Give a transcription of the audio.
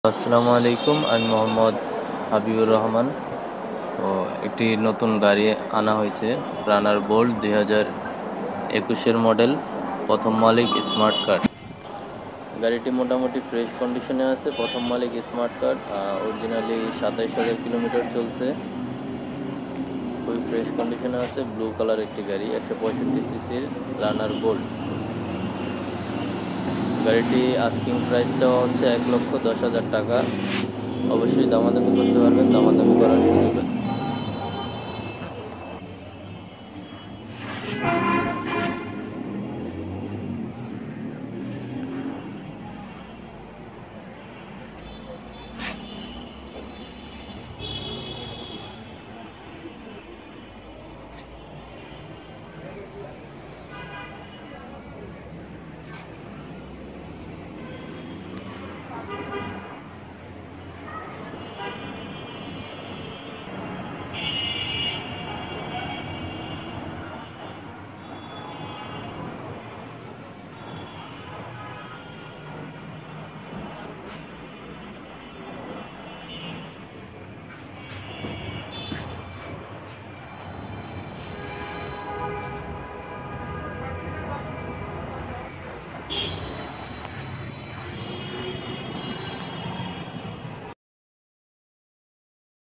আসসালামু আলাইকুম, আমি মোহাম্মদ হাবিবুর রহমান। তো একটি নতুন গাড়ি আনা হয়েছে, রানার বোল্ট 2021-এর মডেল, প্রথম মালিক স্মার্ট কার্ড। গাড়িটি মোটামুটি ফ্রেশ কন্ডিশনে আছে। প্রথম মালিক স্মার্ট কার্ড, অরিজিনালি 27,000 কিলোমিটার চলছে, খুবই ফ্রেশ কন্ডিশনে আছে। ব্লু কালার একটি গাড়ি, 165 সিসির রানার বোল্ট। গাড়িটি আস্কিং প্রাইস চাওয়া হচ্ছে 1,10,000 টাকা। অবশ্যই দামাদামি করতে পারবেন, দামাদামি করার সুযোগ আছে।